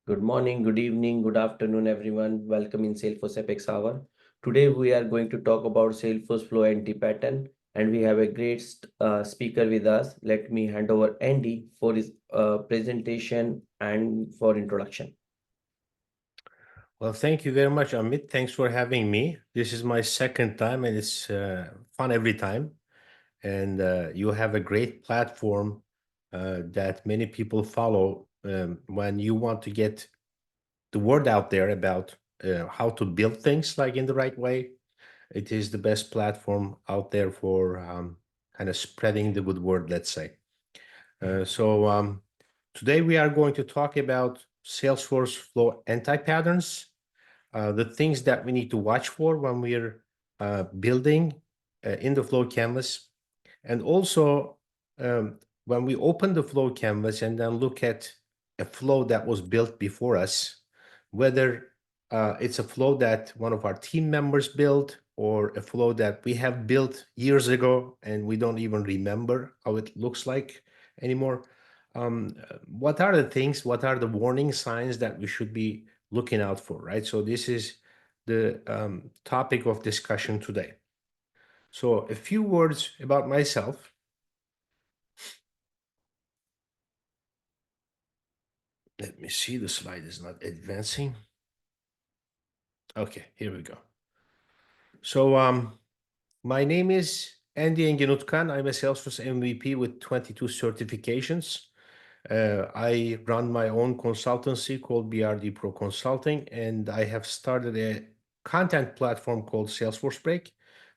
Good morning, good evening, good afternoon, everyone. Welcome in Salesforce Apex Hour. Today, we are going to talk about Salesforce Flow anti-pattern, and we have a great speaker with us. Let me hand over Andy for his presentation and for introduction. Well, thank you very much, Amit. Thanks for having me. This is my second time, and it's fun every time. And you have a great platform that many people follow when you want to get the word out there about how to build things like in the right way. It is the best platform out there for kind of spreading the good word, let's say. So today we are going to talk about Salesforce Flow anti-patterns, the things that we need to watch for when we're building in the flow canvas. And also when we open the flow canvas and then look at a flow that was built before us, whether it's a flow that one of our team members built or a flow that we have built years ago and we don't even remember how it looks like anymore. What are the things, what are the warning signs that we should be looking out for, right? So this is the topic of discussion today. So a few words about myself. Let me see, the slide is not advancing. Okay, here we go. So my name is Andy Enginutkan. I'm a Salesforce MVP with 22 certifications. I run my own consultancy called BRD Pro Consulting, and I have started a content platform called Salesforce Break,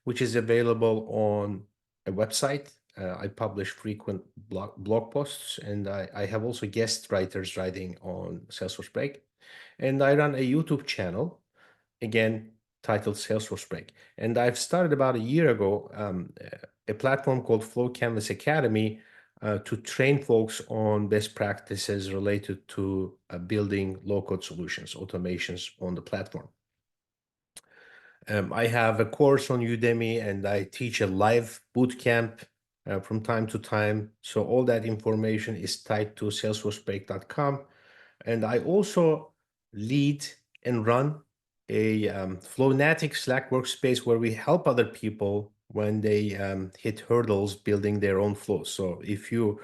which is available on a website. I publish frequent blog posts, and I have also guest writers writing on Salesforce Break. And I run a YouTube channel, again, titled Salesforce Break. And I've started about a year ago a platform called Flow Canvas Academy to train folks on best practices related to building low-code solutions, automations on the platform. I have a course on Udemy, and I teach a live bootcamp from time to time. So all that information is tied to salesforcebreak.com. And I also lead and run a Flownatic Slack workspace where we help other people when they hit hurdles building their own flows. So if you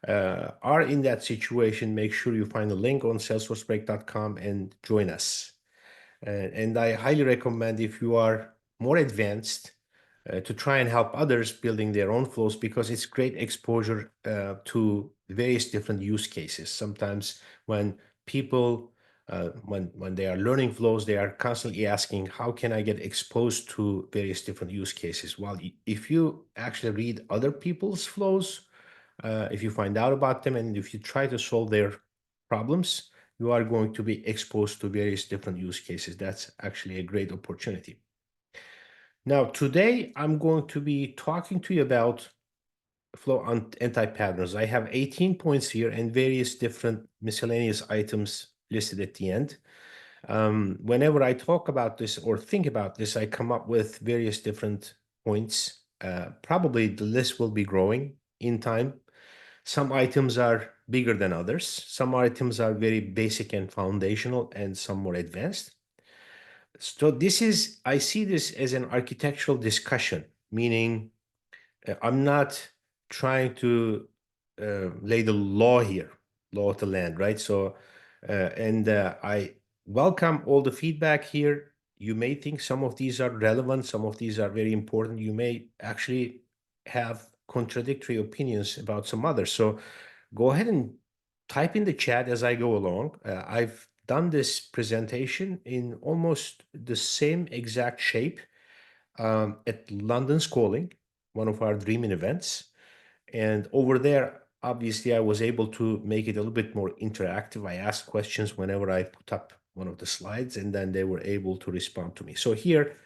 are in that situation, make sure you find a link on salesforcebreak.com and join us. And I highly recommend, if you are more advanced, to try and help others building their own flows, because it's great exposure to various different use cases. Sometimes when people, when they are learning flows, they are constantly asking, how can I get exposed to various different use cases? Well, if you actually read other people's flows, if you find out about them, and if you try to solve their problems, you are going to be exposed to various different use cases. That's actually a great opportunity. Now, today, I'm going to be talking to you about flow anti-patterns. I have 18 points here and various different miscellaneous items listed at the end. Whenever I talk about this or think about this, I come up with various different points. Probably the list will be growing in time. Some items are bigger than others. Some items are very basic and foundational, and some more advanced. So I see this as an architectural discussion, meaning I'm not trying to lay the law here, law of the land, right? So, I welcome all the feedback here. You may think some of these are relevant, some of these are very important. You may actually have contradictory opinions about some others. So go ahead and type in the chat as I go along. I've done this presentation in almost the same exact shape at London's Calling, one of our dreaming events. And over there, obviously, I was able to make it a little bit more interactive. I asked questions whenever I put up one of the slides, and then they were able to respond to me. So here,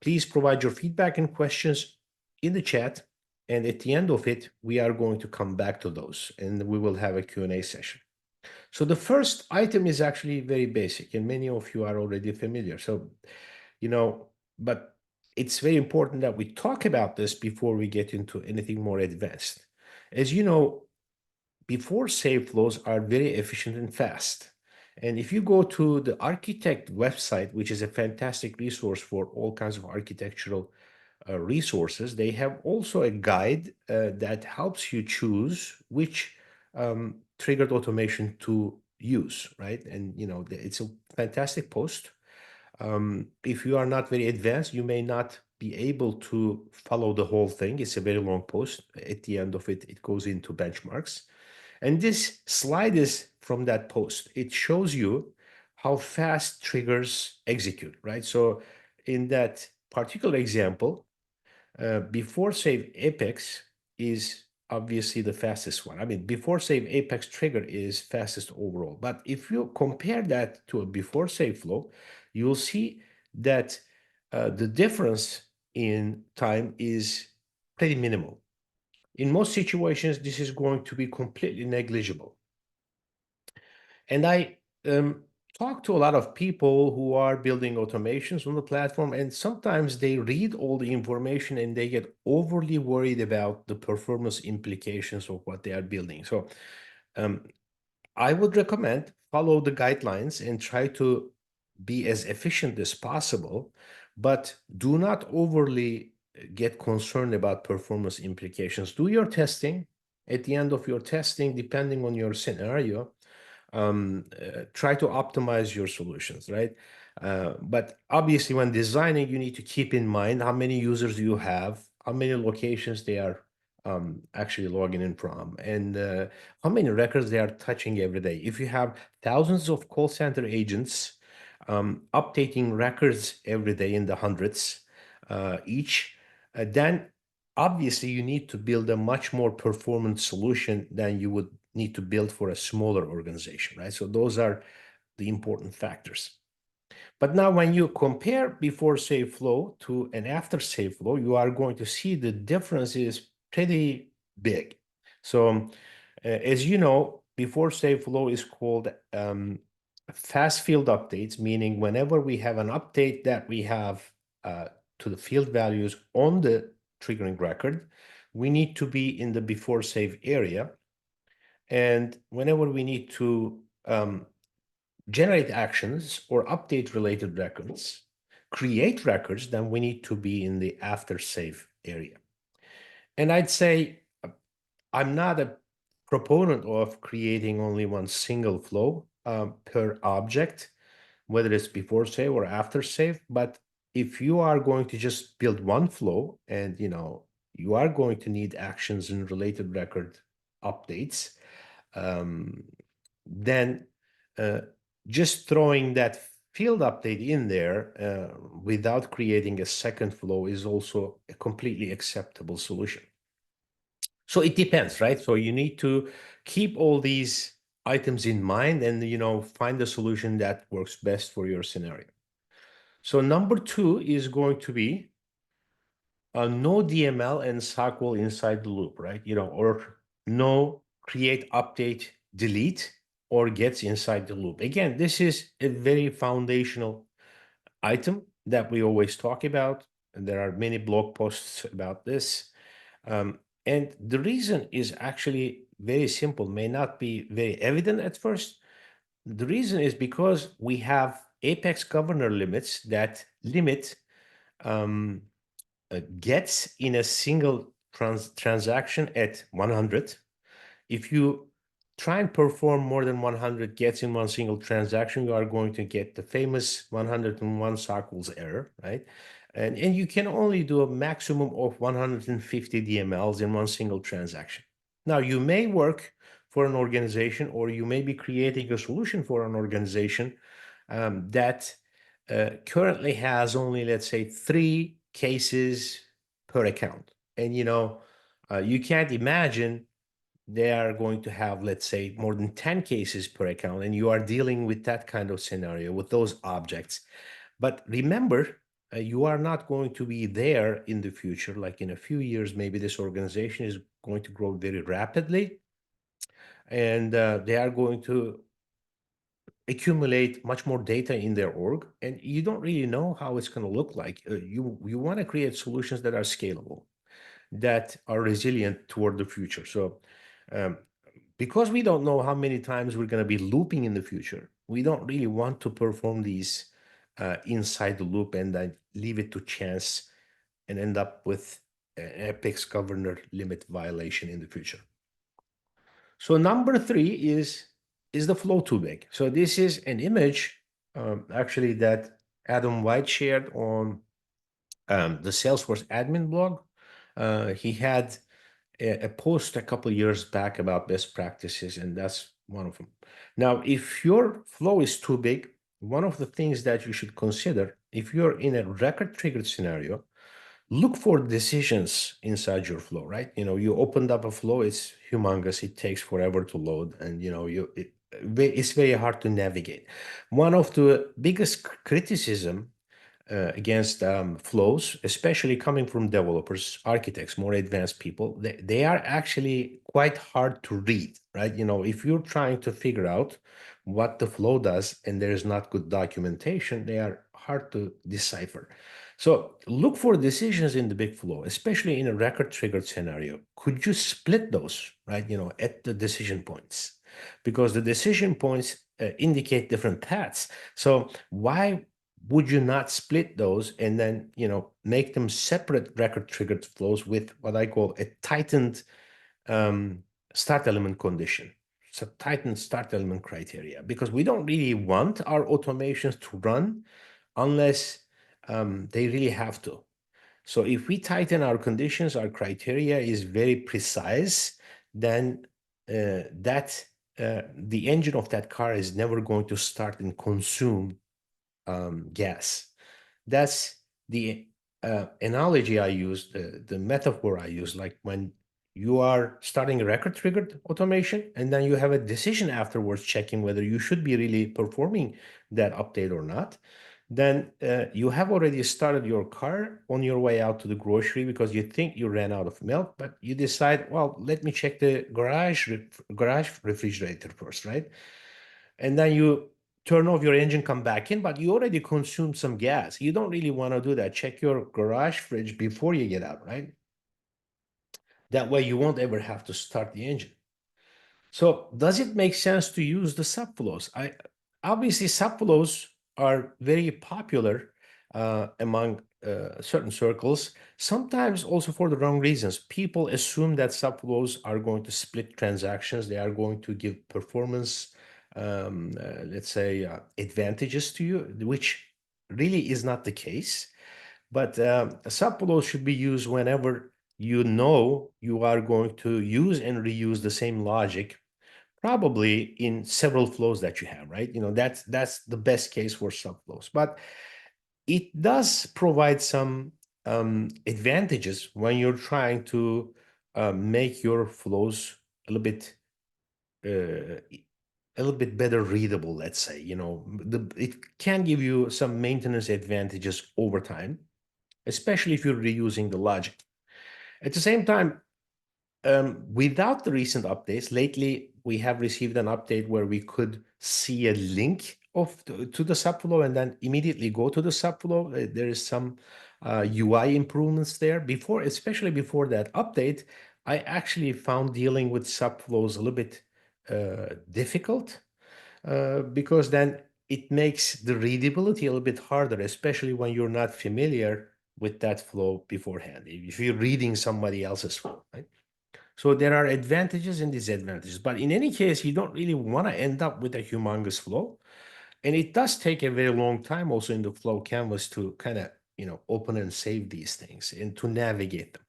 please provide your feedback and questions in the chat. And at the end of it, we are going to come back to those, and we will have a Q&A session. So the first item is actually very basic, and many of you are already familiar. So, but it's very important that we talk about this before we get into anything more advanced. As you know, before save flows are very efficient and fast. And if you go to the architect website, which is a fantastic resource for all kinds of architectural resources, they have also a guide that helps you choose which triggered automation to use, right? And it's a fantastic post. If you are not very advanced, you may not be able to follow the whole thing. It's a very long post. At the end of it, it goes into benchmarks. And this slide is from that post. It shows you how fast triggers execute, right? So in that particular example, before save apex is obviously the fastest one. I mean, before save apex trigger is fastest overall. But if you compare that to a before save flow, you'll see that the difference in time is pretty minimal. In most situations, this is going to be completely negligible. And I talk to a lot of people who are building automations on the platform, and sometimes they read all the information and they get overly worried about the performance implications of what they are building. So I would recommend follow the guidelines and try to be as efficient as possible, but do not overly get concerned about performance implications. Do your testing. At the end of your testing, depending on your scenario, try to optimize your solutions, right? But obviously, when designing, you need to keep in mind how many users you have, how many locations they are actually logging in from, and how many records they are touching every day. If you have thousands of call center agents updating records every day in the hundreds each, then obviously you need to build a much more performant solution than you would need to build for a smaller organization, right? So those are the important factors. But now when you compare before save flow to an after save flow, you are going to see the difference is pretty big. So as you know, before save flow is called fast field updates, meaning whenever we have an update that we have to the field values on the triggering record, we need to be in the before save area. And whenever we need to generate actions or update related records, create records, then we need to be in the after save area. And I'd say I'm not a proponent of creating only one single flow per object, whether it's before save or after save. But if you are going to just build one flow and you are going to need actions and related record updates, then just throwing that field update in there without creating a second flow is also a completely acceptable solution. So it depends, right? So you need to keep all these items in mind and find the solution that works best for your scenario. So number 2 is going to be a NoDML and SOQL inside the loop, right? Or no create, update, delete, or gets inside the loop. Again, this is a very foundational item that we always talk about. And there are many blog posts about this. And the reason is actually very simple, may not be very evident at first. The reason is because we have Apex governor limits that limit gets in a single transaction at 100. If you try and perform more than 100 gets in one single transaction, you are going to get the famous 101 SOQLs error, right? And you can only do a maximum of 150 DMLs in one single transaction. Now, you may work for an organization, or you may be creating a solution for an organization that currently has only, let's say, 3 cases per account. And you can't imagine they are going to have, let's say, more than 10 cases per account, and you are dealing with that kind of scenario with those objects. But remember, you are not going to be there in the future. Like in a few years, maybe this organization is going to grow very rapidly, and they are going to accumulate much more data in their org, and you don't really know how it's going to look like. You want to create solutions that are scalable, that are resilient toward the future. So because we don't know how many times we're going to be looping in the future, we don't really want to perform these inside the loop and then leave it to chance and end up with an apex governor limit violation in the future. So number 3 is the flow too big? So this is an image actually that Adam White shared on the Salesforce admin blog. He had a post a couple years back about best practices, and that's one of them. Now, if your flow is too big, one of the things that you should consider, if you're in a record triggered scenario, look for decisions inside your flow, right? You opened up a flow, it's humongous, it takes forever to load, and it's very hard to navigate. One of the biggest criticism against flows, especially coming from developers, architects, more advanced people, they are actually quite hard to read, right? If you're trying to figure out what the flow does and there's not good documentation, they are hard to decipher. So look for decisions in the big flow, especially in a record triggered scenario. Could you split those, right? At the decision points, because the decision points indicate different paths. So why would you not split those and then make them separate record triggered flows with what I call a tightened start element condition? So tightened start element criteria, because we don't really want our automations to run unless they really have to. So if we tighten our conditions, our criteria is very precise, then the engine of that car is never going to start and consume gas. That's the analogy I use, the metaphor I use, like when you are starting a record triggered automation and then you have a decision afterwards checking whether you should be really performing that update or not. Then you have already started your car on your way out to the grocery because you think you ran out of milk, but you decide, well, let me check the garage refrigerator first, right? And then you turn off your engine, come back in, but you already consumed some gas. You don't really want to do that. Check your garage fridge before you get out, right? That way you won't ever have to start the engine. So does it make sense to use the subflows? Obviously, subflows are very popular among certain circles, sometimes also for the wrong reasons. People assume that subflows are going to split transactions. They are going to give performance, let's say, advantages to you, which really is not the case. But subflows should be used whenever you know you are going to use and reuse the same logic, probably in several flows that you have, right? That's the best case for subflows. But it does provide some advantages when you're trying to make your flows a little bit better readable, let's say. It can give you some maintenance advantages over time, especially if you're reusing the logic. At the same time, without the recent updates, lately we have received an update where we could see a link to the subflow and then immediately go to the subflow. There is some UI improvements there. Especially before that update, I actually found dealing with subflows a little bit difficult because then it makes the readability a little bit harder, especially when you're not familiar with that flow beforehand, if you're reading somebody else's flow, right? So there are advantages and disadvantages, but in any case, you don't really want to end up with a humongous flow. And it does take a very long time also in the flow canvas to kind of, open and save these things and to navigate them.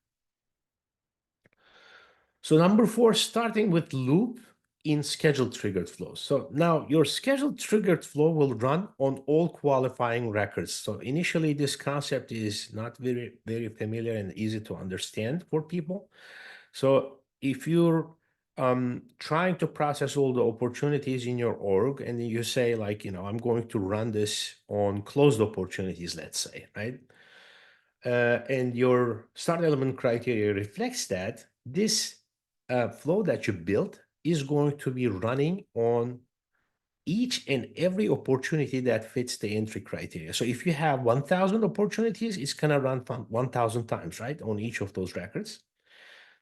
So number 4, starting with loop in scheduled triggered flows. So now your scheduled triggered flow will run on all qualifying records. So initially this concept is not very, very familiar and easy to understand for people. So if you're trying to process all the opportunities in your org and you say like, I'm going to run this on closed opportunities, let's say, right? And your start element criteria reflects that, this flow that you built is going to be running on each and every opportunity that fits the entry criteria. So if you have 1,000 opportunities, it's going to run 1,000 times, right, on each of those records.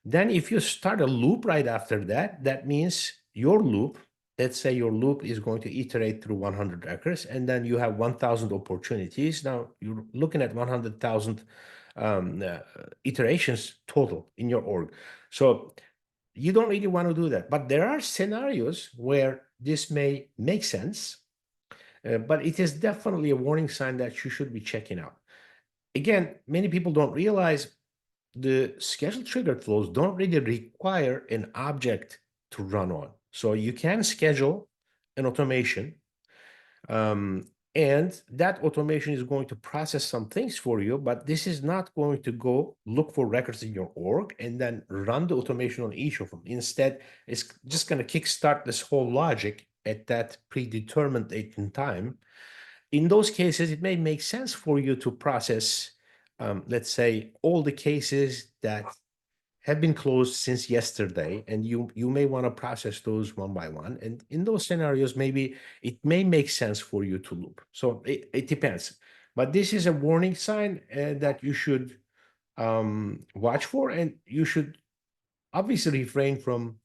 Then if you start a loop right after that, that means your loop let's say your loop is going to iterate through 100 records, and then you have 1,000 opportunities. Now you're looking at 100,000 iterations total in your org. So you don't really want to do that. But there are scenarios where this may make sense, but it is definitely a warning sign that you should be checking out. Again, many people don't realize the schedule triggered flows don't really require an object to run on. So you can schedule an automation, and that automation is going to process some things for you, but this is not going to go look for records in your org and then run the automation on each of them. Instead, it's just going to kickstart this whole logic at that predetermined date and time. In those cases, it may make sense for you to process, let's say, all the cases that have been closed since yesterday, and you may want to process those one by one. And in those scenarios, maybe it may make sense for you to loop. So it depends. But this is a warning sign that you should watch for, and you should obviously refrain from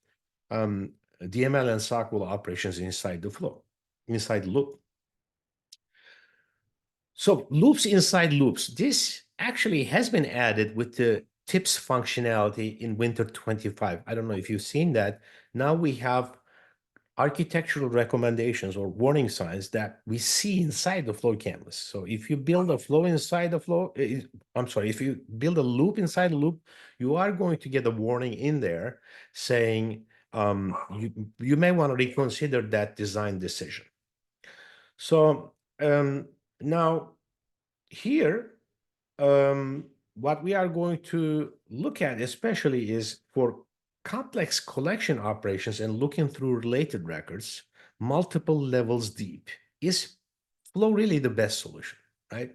DML and SOQL operations inside the flow, inside the loop. So loops inside loops. This actually has been added with the tips functionality in Winter 25. I don't know if you've seen that. Now we have architectural recommendations or warning signs that we see inside the flow canvas. So if you build a flow inside the flow, if you build a loop inside a loop, you are going to get a warning in there saying you may want to reconsider that design decision. So now here, what we are going to look at especially is for complex collection operations and looking through related records, multiple levels deep. Is flow really the best solution, right?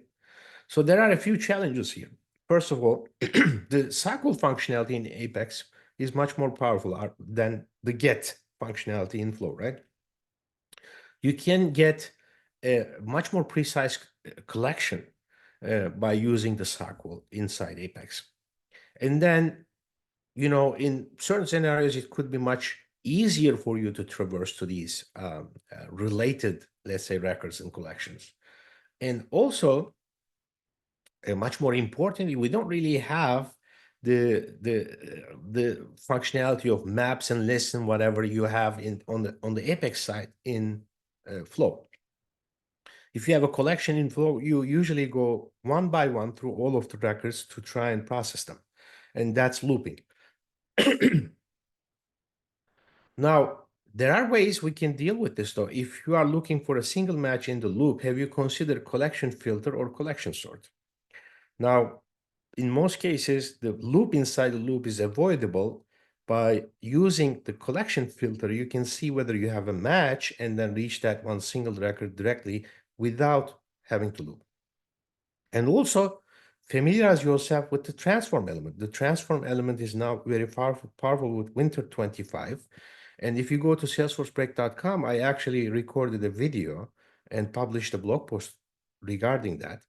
So there are a few challenges here. First of all, the SOQL functionality in Apex is much more powerful than the get functionality in flow, right? You can get a much more precise collection by using the SOQL inside Apex. And then, in certain scenarios, it could be much easier for you to traverse to these related, let's say, records and collections. And also, much more importantly, we don't really have the functionality of maps and lists and whatever you have on the Apex side in Flow. If you have a collection in Flow, you usually go one by one through all of the records to try and process them, and that's looping. Now, there are ways we can deal with this, though. If you are looking for a single match in the loop, have you considered collection filter or collection sort? Now, in most cases, the loop inside the loop is avoidable. By using the collection filter, you can see whether you have a match and then reach that one single record directly without having to loop. And also, familiarize yourself with the transform element. The transform element is now very powerful with Winter 25. And if you go to salesforcebreak.com, I actually recorded a video and published a blog post regarding that.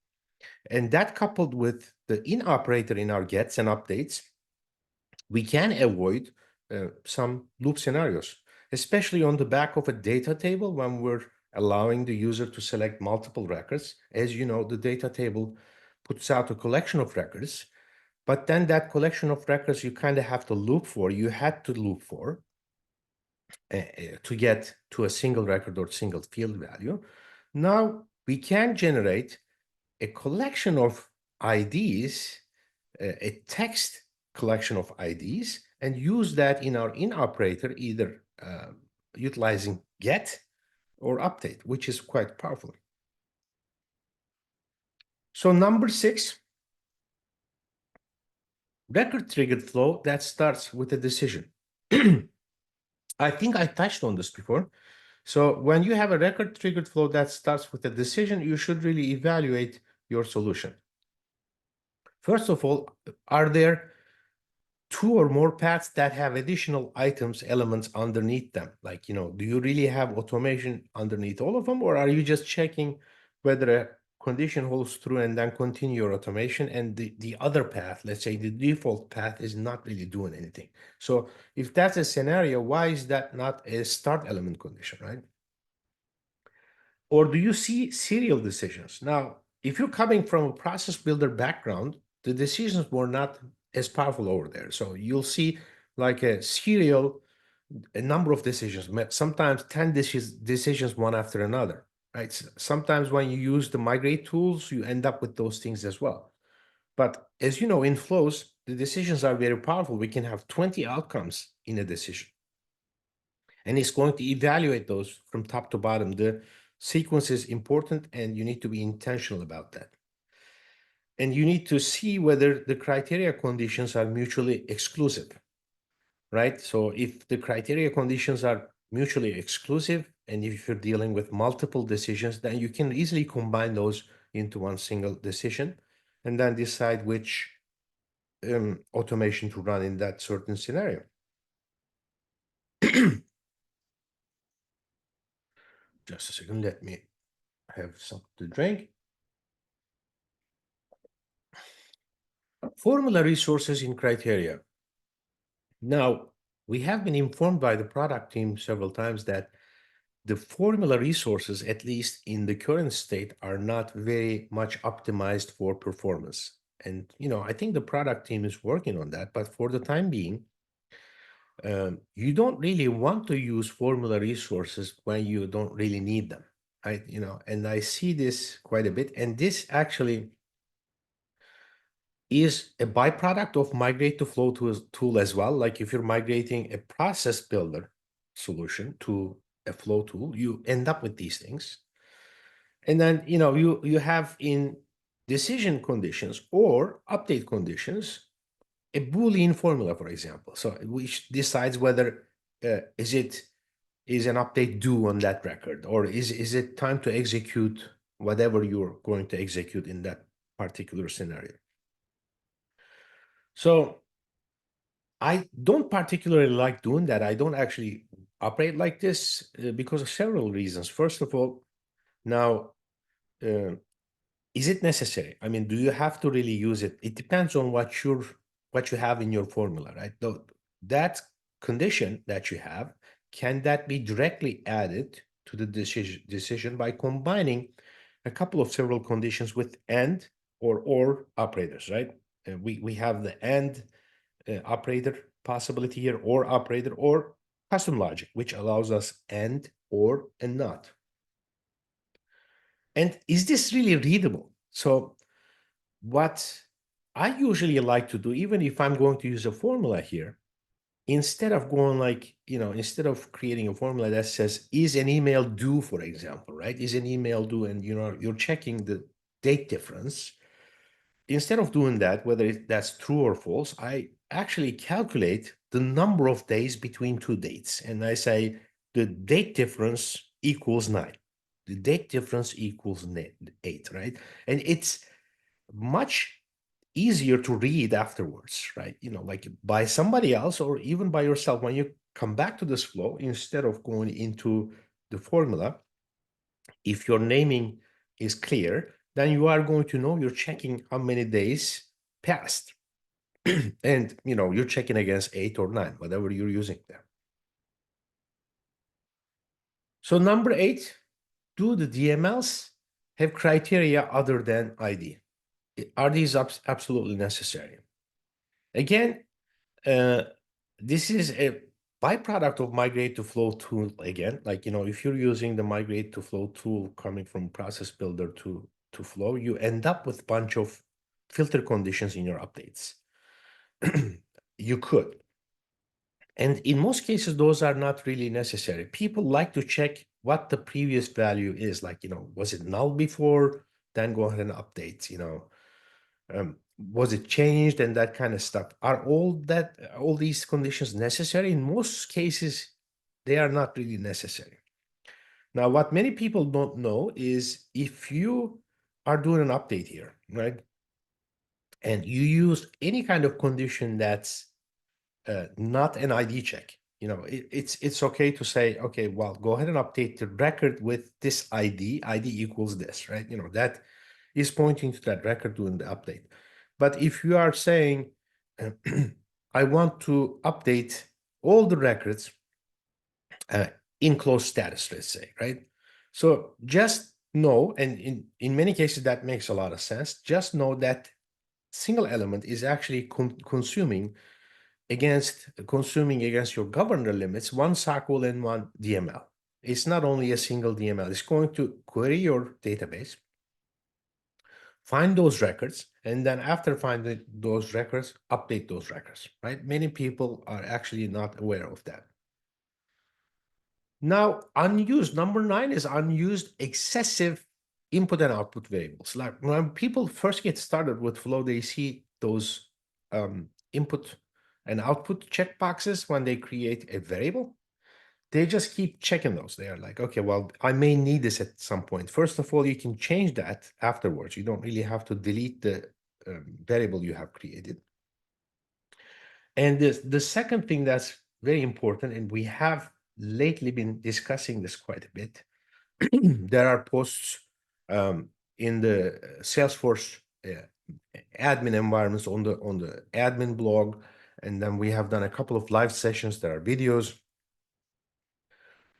And that coupled with the in operator in our gets and updates, we can avoid some loop scenarios, especially on the back of a data table when we're allowing the user to select multiple records. As you know, the data table puts out a collection of records, but then that collection of records you kind of have to loop for, you had to loop for to get to a single record or single field value. Now we can generate a collection of IDs, a text collection of IDs, and use that in our in operator, either utilizing get or update, which is quite powerful. So number 6, record triggered flow that starts with a decision. I think I touched on this before. So when you have a record triggered flow that starts with a decision, you should really evaluate your solution. First of all, are there 2 or more paths that have additional items, elements underneath them? Like, do you really have automation underneath all of them, or are you just checking whether a condition holds true and then continue your automation, and the other path, let's say the default path, is not really doing anything. So if that's a scenario, why is that not a start element condition, right? Or do you see serial decisions? Now, if you're coming from a process builder background, the decisions were not as powerful over there. So you'll see like a serial, a number of decisions, sometimes 10 decisions one after another, right? Sometimes when you use the migrate tools, you end up with those things as well. But as you know, in flows, the decisions are very powerful. We can have 20 outcomes in a decision. And it's going to evaluate those from top to bottom. The sequence is important, and you need to be intentional about that. And you need to see whether the criteria conditions are mutually exclusive, right? So if the criteria conditions are mutually exclusive, and if you're dealing with multiple decisions, then you can easily combine those into one single decision and then decide which automation to run in that certain scenario. Just a second, let me have something to drink. Formula resources in criteria. Now, we have been informed by the product team several times that the formula resources, at least in the current state, are not very much optimized for performance. And, I think the product team is working on that, but for the time being, you don't really want to use formula resources when you don't really need them, right? And I see this quite a bit, and this actually is a byproduct of migrate to flow tool as well. Like if you're migrating a process builder solution to a flow tool, you end up with these things. And then, you have in decision conditions or update conditions, a Boolean formula, for example. So which decides whether is an update due on that record, or is it time to execute whatever you're going to execute in that particular scenario. So I don't particularly like doing that. I don't actually operate like this because of several reasons. First of all, now, is it necessary? I mean, do you have to really use it? It depends on what you have in your formula, right? That condition that you have, can that be directly added to the decision by combining a couple of several conditions with and or operators, right? We have the and operator possibility here, or operator, or custom logic, which allows us and, or, and not. And is this really readable? So what I usually like to do, even if I'm going to use a formula here, instead of going like, instead of creating a formula that says, is an email due, for example, right? Is an email due? And, you're checking the date difference. Instead of doing that, whether that's true or false, I actually calculate the number of days between two dates. And I say the date difference equals 9. The date difference equals 8, right? And it's much easier to read afterwards, right? Like by somebody else or even by yourself, when you come back to this flow, instead of going into the formula, if your naming is clear, then you are going to know you're checking how many days passed. And, you're checking against 8 or 9, whatever you're using there. So number 8, do the DMLs have criteria other than ID? Are these absolutely necessary? Again, this is a byproduct of migrate to flow tool again. Like, if you're using the migrate to flow tool coming from process builder to flow, you end up with a bunch of filter conditions in your updates. You could. And in most cases, those are not really necessary. People like to check what the previous value is. Like, was it null before? Then go ahead and update, was it changed and that kind of stuff. Are all these conditions necessary? In most cases, they are not really necessary. Now, what many people don't know is if you are doing an update here, right? And you use any kind of condition that's not an ID check, it's okay to say, okay, well, go ahead and update the record with this ID equals this, right? That is pointing to that record doing the update. But if you are saying, I want to update all the records in closed status, let's say, right? So just know, and in many cases that makes a lot of sense, just know that single element is actually consuming against your governor limits, one SOQL and one DML. It's not only a single DML. It's going to query your database, find those records, and then after finding those records, update those records, right? Many people are actually not aware of that. Now, unused, number 9 is unused excessive input and output variables. Like when people first get started with Flow, they see those input and output checkboxes when they create a variable. They just keep checking those. They are like, okay, well, I may need this at some point. First of all, you can change that afterwards. You don't really have to delete the variable you have created. And the second thing that's very important, and we have lately been discussing this quite a bit, there are posts in the Salesforce admin environments on the admin blog, and then we have done a couple of live sessions. There are videos.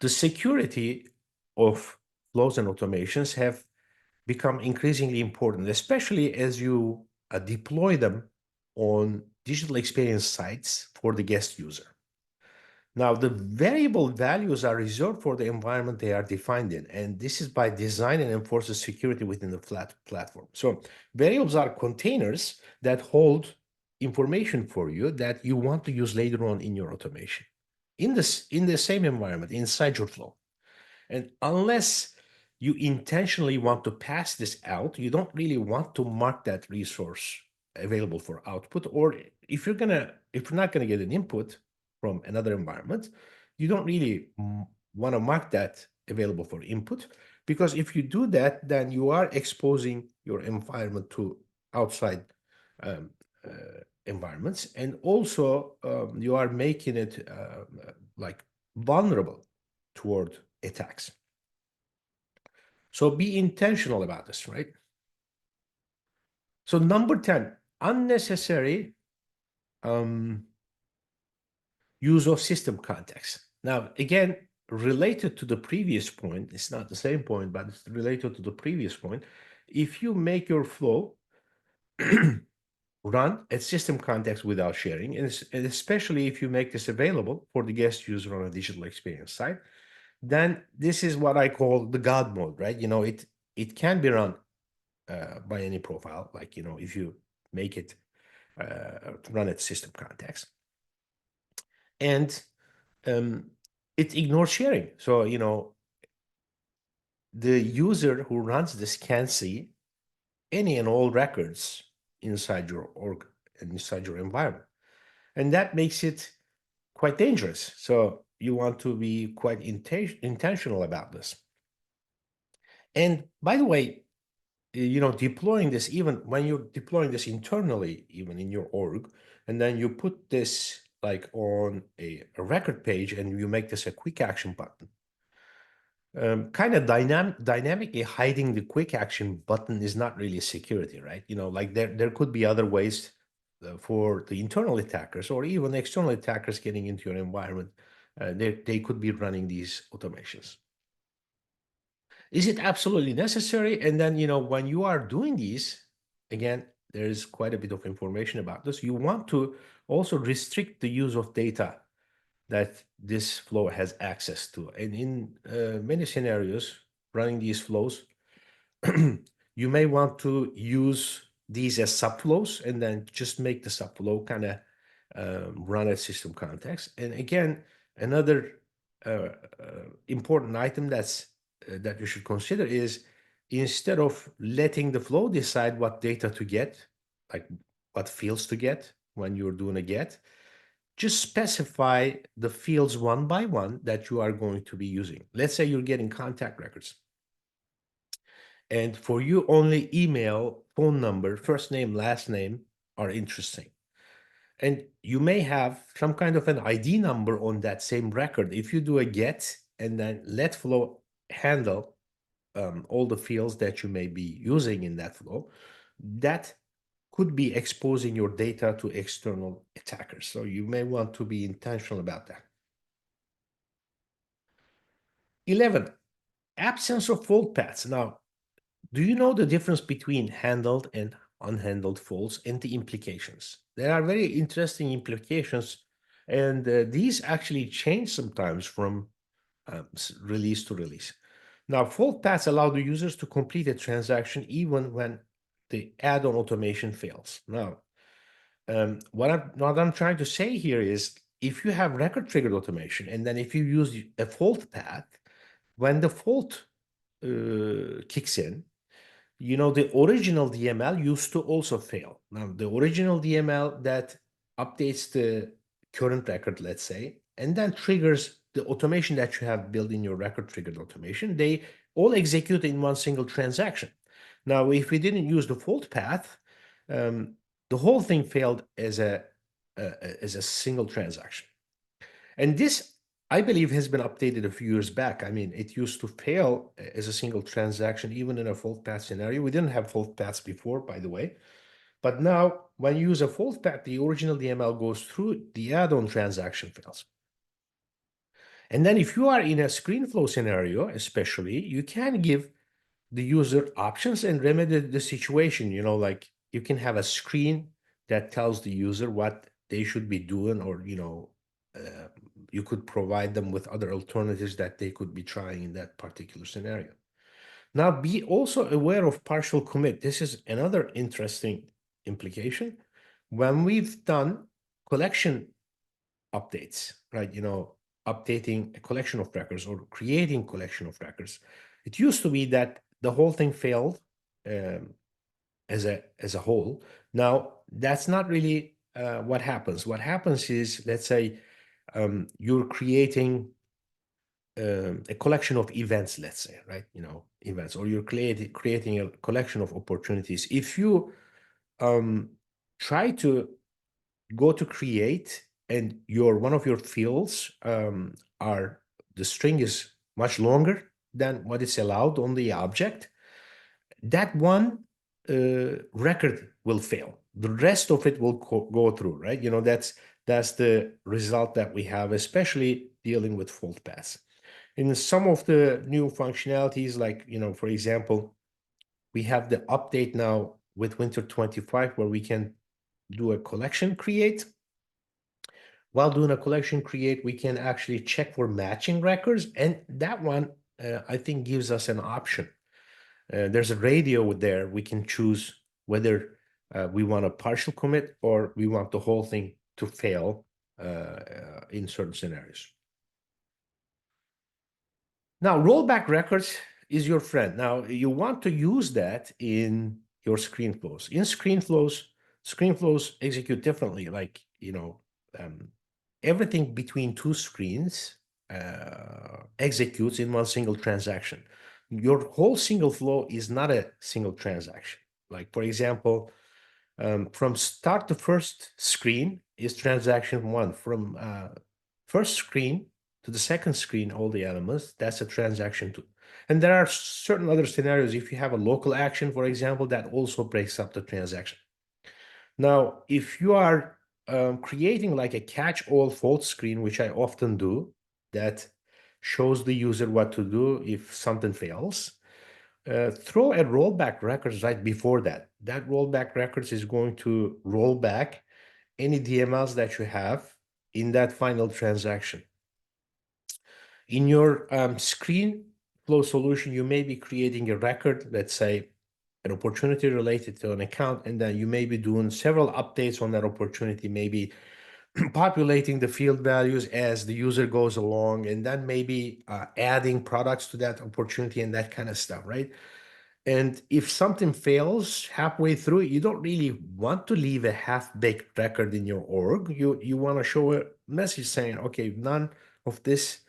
The security of flows and automations have become increasingly important, especially as you deploy them on digital experience sites for the guest user. Now, the variable values are reserved for the environment they are defined in, and this is by design and enforces security within the flat platform. So variables are containers that hold information for you that you want to use later on in your automation in the same environment inside your flow. And unless you intentionally want to pass this out, you don't really want to mark that resource available for output. Or if you're not gonna get an input from another environment, you don't really want to mark that available for input, because if you do that, then you are exposing your environment to outside environments, and also you are making it like vulnerable toward attacks. So be intentional about this, right? So number 10, unnecessary use of system context. Now, again, related to the previous point, it's not the same point, but it's related to the previous point. If you make your flow run at system context without sharing, and especially if you make this available for the guest user on a digital experience site, then this is what I call the God mode, right? It can be run by any profile, like, if you make it run at system context. And it ignores sharing. So, the user who runs this can see any and all records inside your org and inside your environment. And that makes it quite dangerous. So you want to be quite intentional about this. And by the way, deploying this, even when you're deploying this internally, even in your org, and then you put this like on a record page and you make this a quick action button, kind of dynamically hiding the quick action button is not really security, right? Like there could be other ways for the internal attackers or even external attackers getting into your environment. They could be running these automations. Is it absolutely necessary? And then, when you are doing these, again, there is quite a bit of information about this. You want to also restrict the use of data that this flow has access to. And in many scenarios, running these flows, you may want to use these as subflows and then just make the subflow kind of run at system context. And again, another important item that you should consider is, instead of letting the flow decide what data to get, like what fields to get when you're doing a get, just specify the fields one by one that you are going to be using. Let's say you're getting contact records. And for you, only email, phone number, first name, last name are interesting. And you may have some kind of an ID number on that same record. If you do a get and then let flow handle all the fields that you may be using in that flow, that could be exposing your data to external attackers. So you may want to be intentional about that. 11, absence of fault paths. Now, do you know the difference between handled and unhandled faults and the implications? There are very interesting implications, and these actually change sometimes from release to release. Now, fault paths allow the users to complete a transaction even when the add-on automation fails. Now, what I'm trying to say here is if you have record triggered automation, and then if you use a fault path, when the fault kicks in, you know, the original DML used to also fail. Now, the original DML that updates the current record, let's say, and then triggers the automation that you have built in your record triggered automation, they all execute in one single transaction. Now, if we didn't use the fault path, the whole thing failed as a single transaction. And this, I believe, has been updated a few years back. I mean, it used to fail as a single transaction, even in a fault path scenario. We didn't have fault paths before, by the way. But now, when you use a fault path, the original DML goes through, the add-on transaction fails. And then if you are in a screen flow scenario, especially, you can give the user options and remedy the situation. You know, like you can have a screen that tells the user what they should be doing, or, you know, you could provide them with other alternatives that they could be trying in that particular scenario. Now, be also aware of partial commit. This is another interesting implication. When we've done collection updates, right, you know, updating a collection of records or creating collection of records, it used to be that the whole thing failed as a whole. Now, that's not really what happens. What happens is, let's say, you're creating a collection of events, let's say, right? You know, events, or you're creating a collection of opportunities. If you try to go to create, and one of your fields are, the string is much longer than what is allowed on the object, that one record will fail. The rest of it will go through, right? You know, that's the result that we have, especially dealing with fault paths. In some of the new functionalities, like, you know, for example, we have the update now with Winter 25, where we can do a collection create. While doing a collection create, we can actually check for matching records, and that one, I think, gives us an option. There's a radio there. We can choose whether we want a partial commit or we want the whole thing to fail in certain scenarios. Now, rollback records is your friend. Now, you want to use that in your screen flows. In screen flows execute differently. Like, you know, everything between two screens executes in one single transaction. Your whole single flow is not a single transaction. Like, for example, from start to first screen is transaction one. From first screen to the second screen, all the elements, that's a transaction two. And there are certain other scenarios. If you have a local action, for example, that also breaks up the transaction. Now, if you are creating like a catch-all fault screen, which I often do, that shows the user what to do if something fails, throw a rollback records right before that. That rollback records is going to roll back any DMLs that you have in that final transaction. In your screen flow solution, you may be creating a record, let's say an opportunity related to an account, and then you may be doing several updates on that opportunity, maybe populating the field values as the user goes along, and then maybe adding products to that opportunity and that kind of stuff, right? And if something fails halfway through, you don't really want to leave a half-baked record in your org. You want to show a message saying, okay, none of this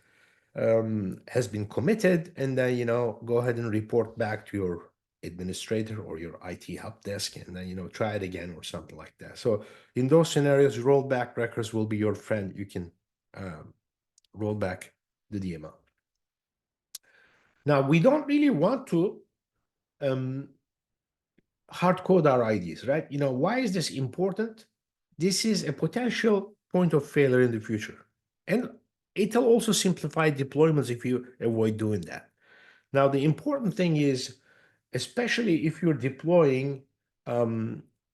has been committed, and then, you know, go ahead and report back to your administrator or your IT help desk, and then, you know, try it again or something like that. So in those scenarios, rollback records will be your friend. You can roll back the DML. Now, we don't really want to hard code our IDs, right? Why is this important? This is a potential point of failure in the future. And it'll also simplify deployments if you avoid doing that. Now, the important thing is, especially if you're deploying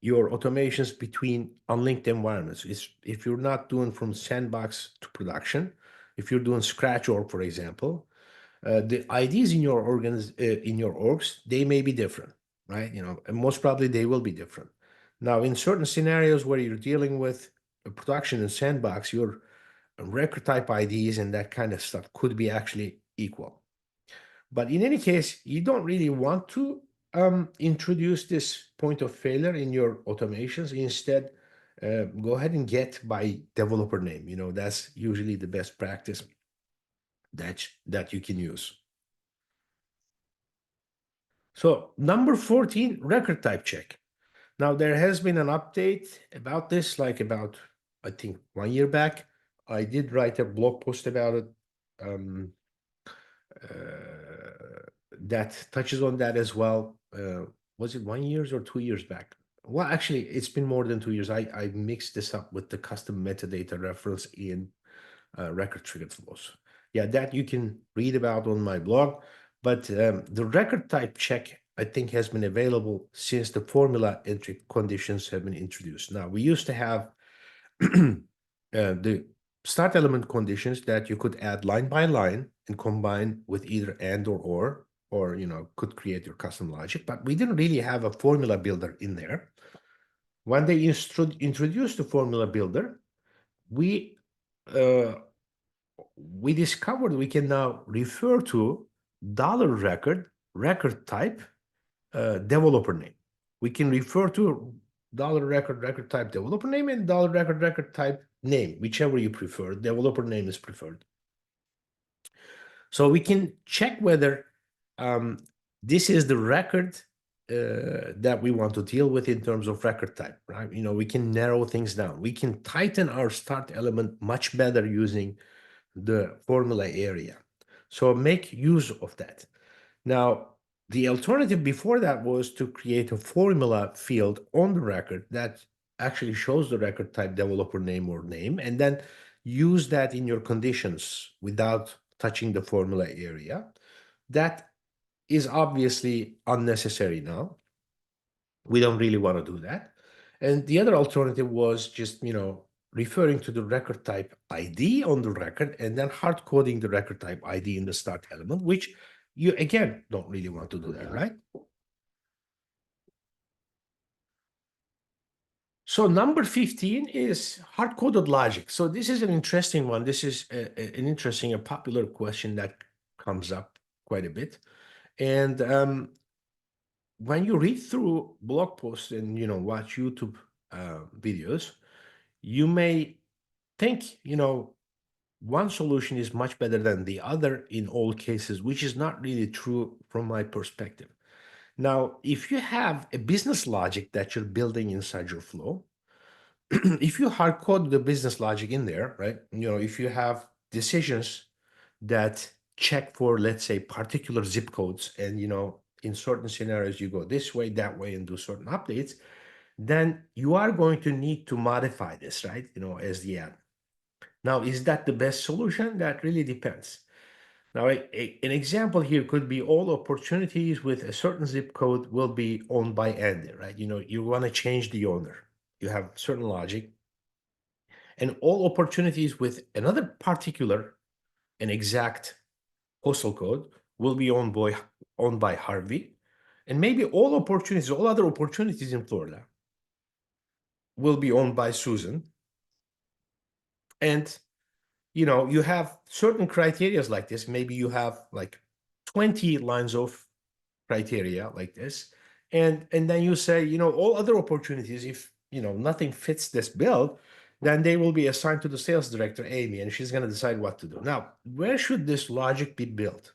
your automations between unlinked environments, if you're not doing from sandbox to production, if you're doing scratch org, for example, the IDs in your orgs, they may be different, right? And most probably they will be different. Now, in certain scenarios where you're dealing with a production and sandbox, your record type IDs and that kind of stuff could be actually equal. But in any case, you don't really want to introduce this point of failure in your automations. Instead, go ahead and get by developer name. That's usually the best practice that you can use. So number 14, record type check. Now there has been an update about this, like about, I think, 1 year back. I did write a blog post about it that touches on that as well. Was it 1 year or 2 years back? Well, actually, it's been more than 2 years. I mixed this up with the custom metadata reference in record triggered flows. Yeah, that you can read about on my blog. But the record type check, I think, has been available since the formula entry conditions have been introduced. Now, we used to have the start element conditions that you could add line by line and combine with either and or could create your custom logic, but we didn't really have a formula builder in there. When they introduced the formula builder, we discovered we can now refer to record type developer name. We can refer to record type developer name and record type name, whichever you prefer. Developer name is preferred. So we can check whether this is the record that we want to deal with in terms of record type, right? We can narrow things down. We can tighten our start element much better using the formula area. So make use of that. Now, the alternative before that was to create a formula field on the record that actually shows the record type developer name or name, and then use that in your conditions without touching the formula area. That is obviously unnecessary now. We don't really want to do that. And the other alternative was just, referring to the record type ID on the record and then hard coding the record type ID in the start element, which you, again, don't really want to do that, right? So number 15 is hard-coded logic. So this is an interesting one. This is an interesting, a popular question that comes up quite a bit. And when you read through blog posts and, watch YouTube videos, you may think, one solution is much better than the other in all cases, which is not really true from my perspective. Now, if you have a business logic that you're building inside your flow, if you hard code the business logic in there, right? If you have decisions that check for, let's say, particular zip codes, and in certain scenarios you go this way, that way, and do certain updates, then you are going to need to modify this, right? As the end. Now, is that the best solution? That really depends. Now, an example here could be all opportunities with a certain zip code will be owned by Andy, right? You want to change the owner. You have certain logic. And all opportunities with another particular and exact postal code will be owned by Harvey. And maybe all other opportunities in Florida will be owned by Susan. And you have certain criterias like this. Maybe you have like 20 lines of criteria like this. And then you say, all other opportunities, if, nothing fits this build, then they will be assigned to the sales director, Amy, and she's going to decide what to do. Now, where should this logic be built?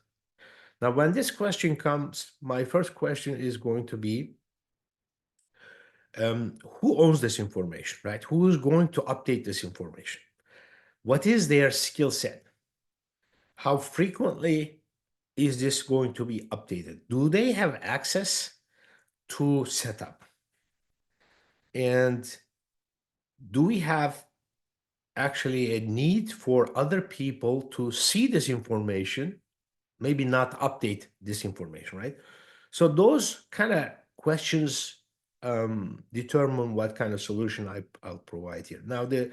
Now, when this question comes, my first question is going to be, who owns this information, right? Who is going to update this information? What is their skill set? How frequently is this going to be updated? Do they have access to setup? And do we have actually a need for other people to see this information, maybe not update this information, right? So those kind of questions determine what kind of solution I'll provide here. Now, the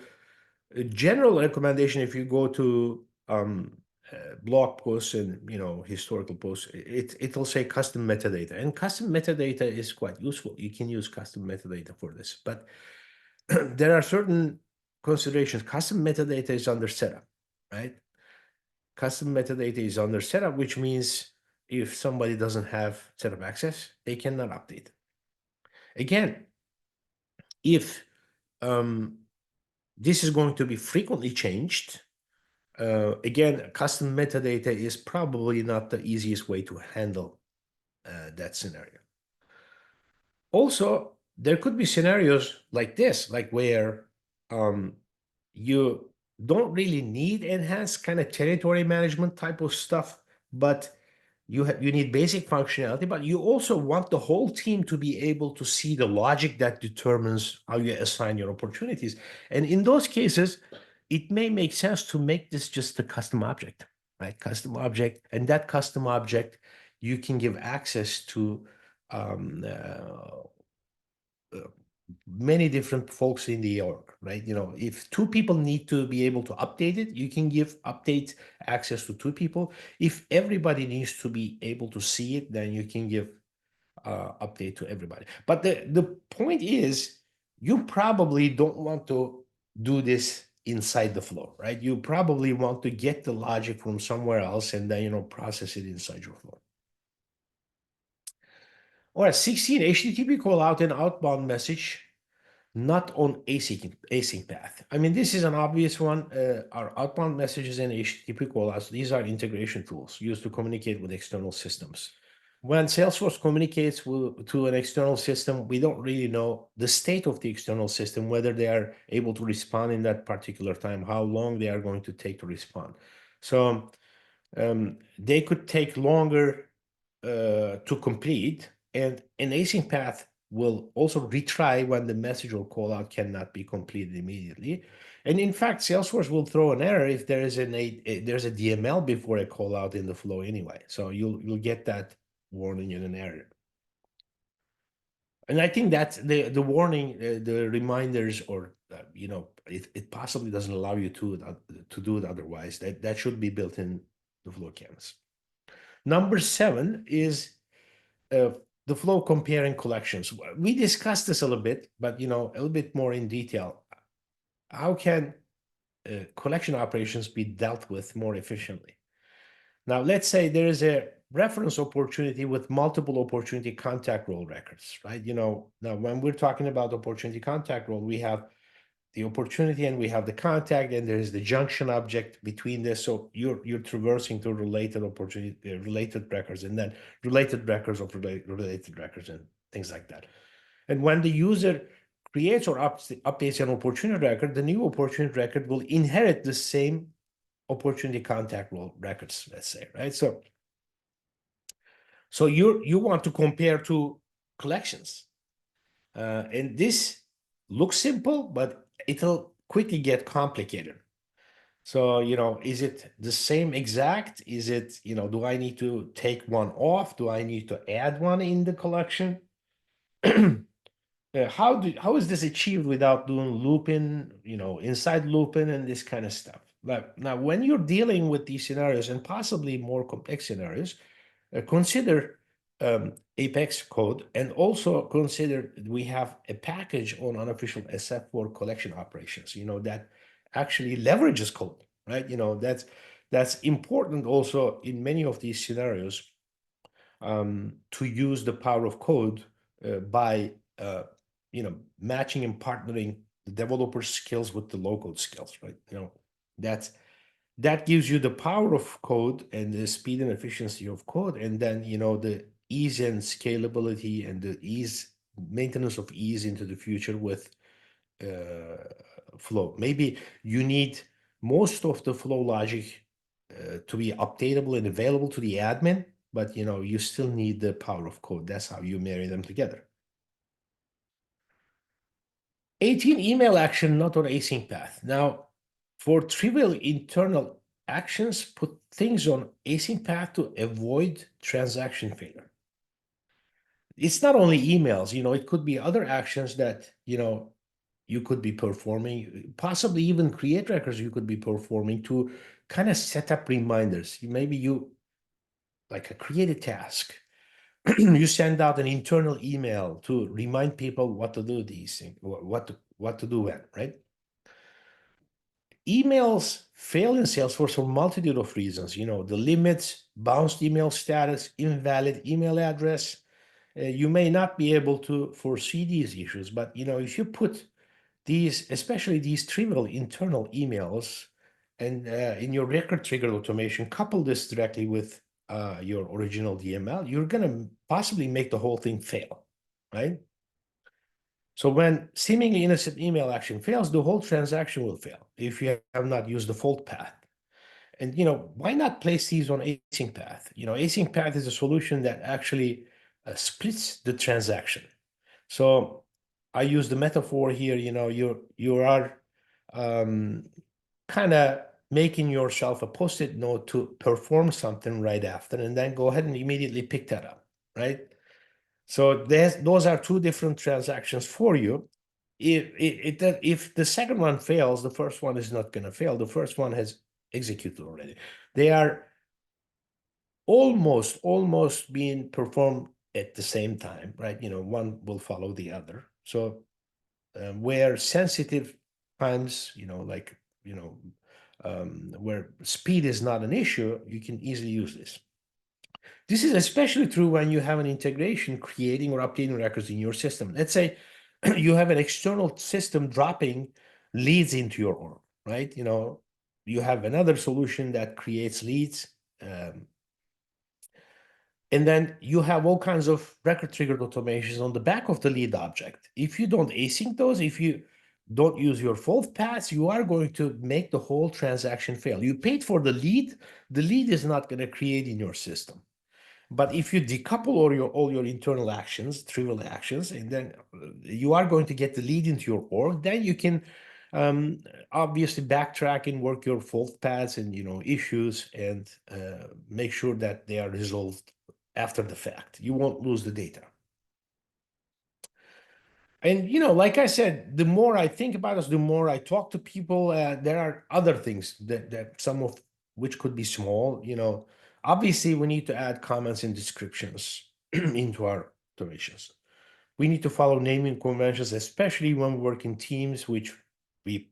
general recommendation, if you go to blog posts and historical posts, it'll say custom metadata, and custom metadata is quite useful. You can use custom metadata for this, but there are certain considerations. Custom metadata is under setup, right? Custom metadata is under setup, which means if somebody doesn't have setup access, they cannot update. Again, if this is going to be frequently changed, again, custom metadata is probably not the easiest way to handle that scenario. Also, there could be scenarios like this, like where you don't really need enhanced kind of territory management type of stuff, but you need basic functionality, but you also want the whole team to be able to see the logic that determines how you assign your opportunities. And in those cases, it may make sense to make this just a custom object, right? Custom object, and that custom object, you can give access to many different folks in the org, right? If two people need to be able to update it, you can give update access to two people. If everybody needs to be able to see it, then you can give update to everybody. But the point is, you probably don't want to do this inside the flow, right? You probably want to get the logic from somewhere else and then process it inside your flow. All right, 16, HTTP call out and outbound message, not on async path. I mean, this is an obvious one. Our outbound messages and HTTP callouts, these are integration tools used to communicate with external systems. When Salesforce communicates to an external system, we don't really know the state of the external system, whether they are able to respond in that particular time, how long they are going to take to respond. So they could take longer to complete, and an async path will also retry when the message or call out cannot be completed immediately. And in fact, Salesforce will throw an error if there is there's a DML before a call out in the flow anyway. So you'll get that warning in an error. And I think that's the warning, the reminders, or it possibly doesn't allow you to do it otherwise. That should be built in the flow canvas. Number 7 is the flow comparing collections. We discussed this a little bit, but a little bit more in detail. How can collection operations be dealt with more efficiently? Now, let's say there is a reference opportunity with multiple opportunity contact role records, right? Now when we're talking about opportunity contact role, we have the opportunity and we have the contact, and there is the junction object between this. So you're traversing to related opportunity, related records, and then related records of related records and things like that. And when the user creates or updates an opportunity record, the new opportunity record will inherit the same opportunity contact role records, let's say, right? So you want to compare two collections, and this looks simple, but it'll quickly get complicated. So, is it the same exact? Is it, do I need to take one off? Do I need to add one in the collection? How is this achieved without doing looping, inside looping and this kind of stuff? But now, when you're dealing with these scenarios and possibly more complex scenarios, consider Apex code, and also consider we have a package on unofficial SF for collection operations, that actually leverages code, right? That's important also in many of these scenarios, to use the power of code by matching and partnering the developer skills with the low-code skills, right? That gives you the power of code and the speed and efficiency of code, and then the ease and scalability and the maintenance of ease into the future with flow. Maybe you need most of the flow logic to be updatable and available to the admin, but you still need the power of code. That's how you marry them together. 18 email action not on async path. Now, for trivial internal actions, put things on async path to avoid transaction failure. It's not only emails, it could be other actions that, you could be performing, possibly even create records you could be performing to kind of set up reminders. Maybe you like create a task. You send out an internal email to remind people what to do these things, what to do when, right? Emails fail in Salesforce for a multitude of reasons. The limits, bounced email status, invalid email address. You may not be able to foresee these issues, but if you put these, especially these trivial internal emails, and in your record trigger automation, couple this directly with your original DML, you're going to possibly make the whole thing fail, right? So when seemingly innocent email action fails, the whole transaction will fail if you have not used the fault path. And why not place these on async path? Async path is a solution that actually splits the transaction. So I use the metaphor here. You are kind of making yourself a post-it note to perform something right after, and then go ahead and immediately pick that up, right? So those are two different transactions for you. If the second one fails, the first one is not going to fail. The first one has executed already. They are almost being performed at the same time, right? One will follow the other. So where sensitive times, where speed is not an issue, you can easily use this. This is especially true when you have an integration creating or updating records in your system. Let's say you have an external system dropping leads into your org, right? You have another solution that creates leads. And then you have all kinds of record triggered automations on the back of the lead object. If you don't async those, if you don't use your fault paths, you are going to make the whole transaction fail. You paid for the lead is not going to create in your system. But if you decouple all your internal actions, trivial actions, and then you are going to get the lead into your org, then you can obviously backtrack and work your fault paths and issues and make sure that they are resolved after the fact. You won't lose the data. And like I said, the more I think about this, the more I talk to people. There are other things that some of which could be small. Obviously, we need to add comments and descriptions into our automations. We need to follow naming conventions, especially when we work in teams, which we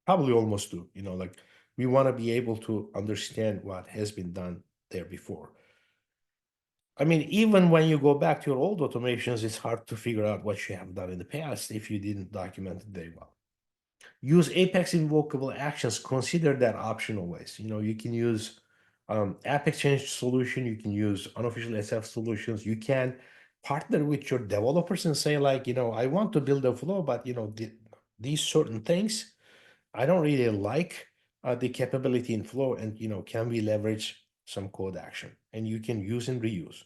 probably almost do. Like we want to be able to understand what has been done there before. I mean, even when you go back to your old automations, it's hard to figure out what you have done in the past if you didn't document it very well. Use Apex invocable actions. Consider that option always. You can use app exchange solution. You can use unofficial SF solutions. You can partner with your developers and say like, I want to build a flow, but these certain things, I don't really like the capability in flow, and can we leverage some code action? And you can use and reuse.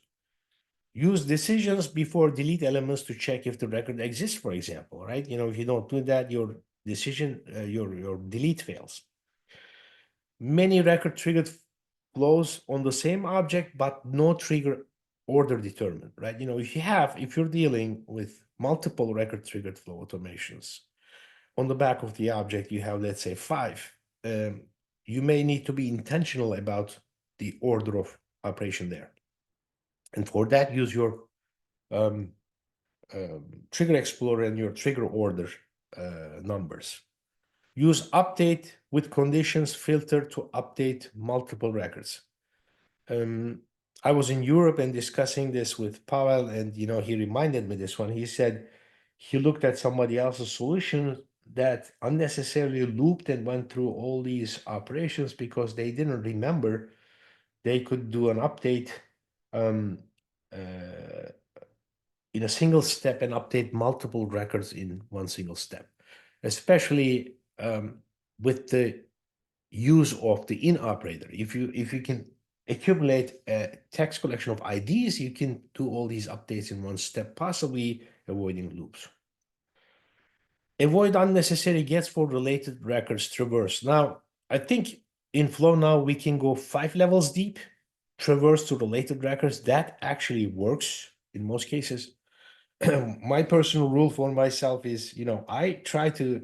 Use decisions before delete elements to check if the record exists, for example, right? If you don't do that, your decision, your delete fails. Many record triggered flows on the same object, but no trigger order determined, right? If you're dealing with multiple record triggered flow automations, on the back of the object, you have, let's say, 5. You may need to be intentional about the order of operation there. And for that, use your trigger explorer and your trigger order numbers. Use update with conditions filter to update multiple records. I was in Europe and discussing this with Pavel, and he reminded me this one. He said he looked at somebody else's solution that unnecessarily looped and went through all these operations because they didn't remember they could do an update in a single step and update multiple records in one single step, especially with the use of the in operator. If you can accumulate a text collection of IDs, you can do all these updates in one step, possibly avoiding loops. Avoid unnecessary gets for related records traverse. Now, I think in Flow now we can go 5 levels deep, traverse to related records. That actually works in most cases. My personal rule for myself is, I try to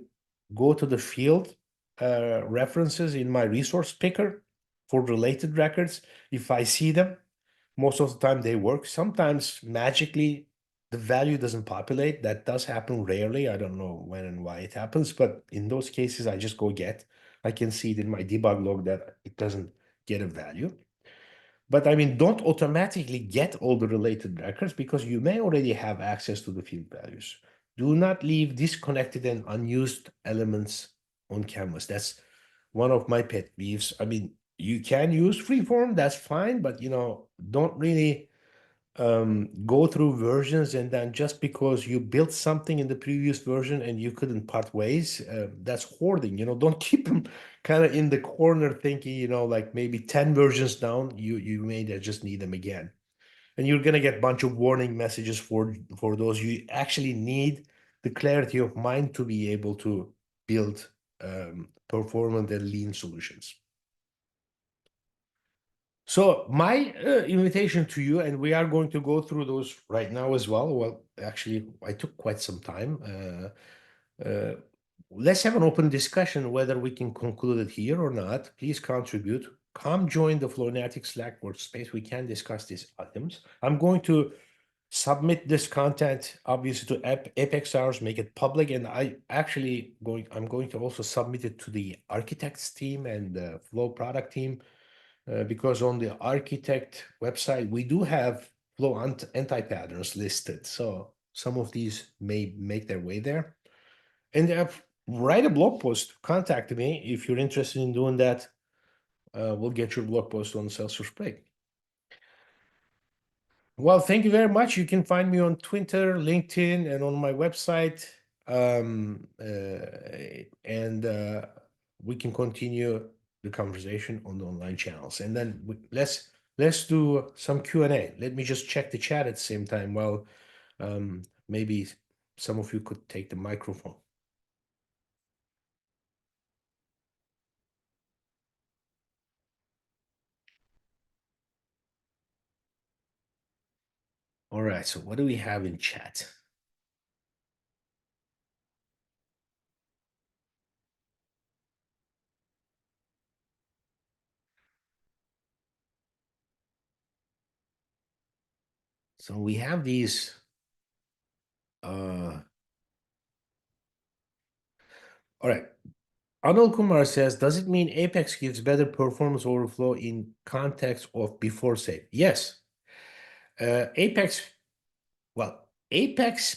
go to the field references in my resource picker for related records. If I see them, most of the time they work. Sometimes magically the value doesn't populate. That does happen rarely. I don't know when and why it happens, but in those cases, I just go get. I can see it in my debug log that it doesn't get a value. But I mean, don't automatically get all the related records because you may already have access to the field values. Do not leave disconnected and unused elements on canvas. That's one of my pet peeves. I mean, you can use freeform, that's fine, but don't really go through versions and then just because you built something in the previous version and you couldn't part ways, that's hoarding. Don't keep them kind of in the corner thinking, like maybe 10 versions down, you may just need them again. And you're gonna get a bunch of warning messages for those. You actually need the clarity of mind to be able to build performant and lean solutions. So my invitation to you, and we are going to go through those right now as well. Well, actually, I took quite some time. Let's have an open discussion whether we can conclude it here or not. Please contribute. Come join the Flownatic Slack workspace. We can discuss these items. I'm going to submit this content obviously to Apex Hours, make it public, and I'm going to also submit it to the architects team and the Flow product team. Because on the architect website, we do have flow anti-patterns listed. So some of these may make their way there. And write a blog post, contact me if you're interested in doing that. We'll get your blog post on Salesforce Break. Well, thank you very much. You can find me on Twitter, LinkedIn, and on my website. And we can continue the conversation on the online channels. And then let's do some Q&A. Let me just check the chat at the same time while maybe some of you could take the microphone. All right, so what do we have in chat? So we have these all right. Anil Kumar says, does it mean Apex gives better performance overflow in context of before save? Yes. Apex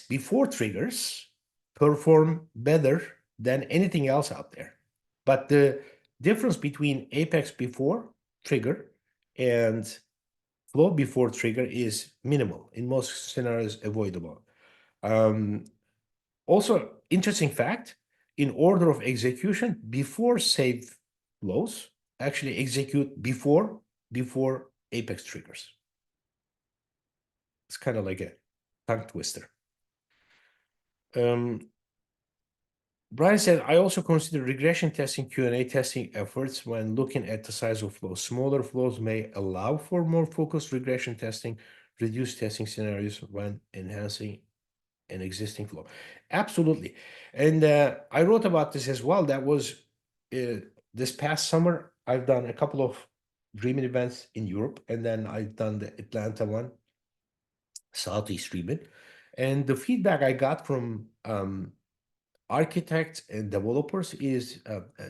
before triggers perform better than anything else out there. But the difference between Apex before trigger and flow before trigger is minimal. In most scenarios, avoidable. Also, interesting fact, in order of execution, before save flows, actually execute before Apex triggers. It's kind of like a tongue twister. Brian said, I also consider regression testing Q&A testing efforts when looking at the size of flows. Smaller flows may allow for more focused regression testing, reduce testing scenarios when enhancing an existing flow. Absolutely. And I wrote about this as well. That was this past summer. I've done a couple of Dreaming events in Europe, and then I've done the Atlanta one, Southeast Dreaming. And the feedback I got from architects and developers is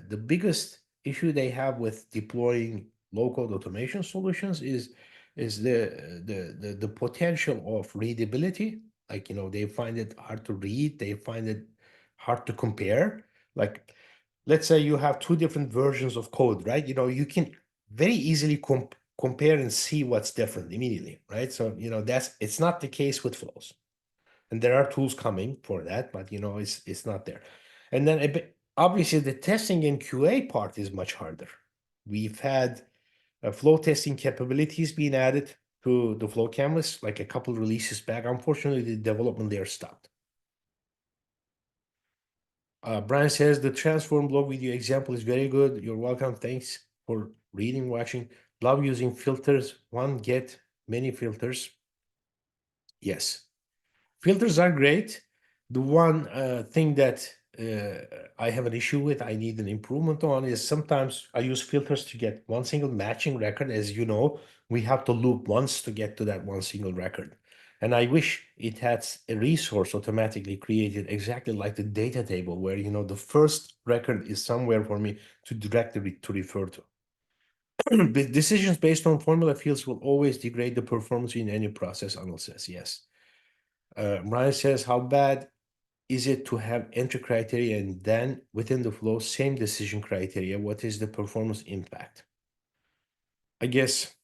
the biggest issue they have with deploying low-code automation solutions is the potential of readability. Like, they find it hard to read, they find it hard to compare. Like, let's say you have two different versions of code, right? You can very easily compare and see what's different immediately, right? So, it's not the case with flows. And there are tools coming for that, but it's not there. And then obviously the testing and QA part is much harder. We've had flow testing capabilities being added to the flow canvas, like a couple releases back. Unfortunately, the development there stopped. Brian says the transform blog video example is very good. You're welcome. Thanks for reading, watching. Love using filters. One get many filters. Yes, filters are great. The one thing that I have an issue with, I need an improvement on, is sometimes I use filters to get one single matching record. As you know, we have to loop once to get to that one single record. And I wish it had a resource automatically created exactly like the data table, where, you know, the first record is somewhere for me to directly to refer to. The decisions based on formula fields will always degrade the performance in any process, Anil says. Yes. Brian says, how bad is it to have entry criteria and then within the flow, same decision criteria? What is the performance impact? I guess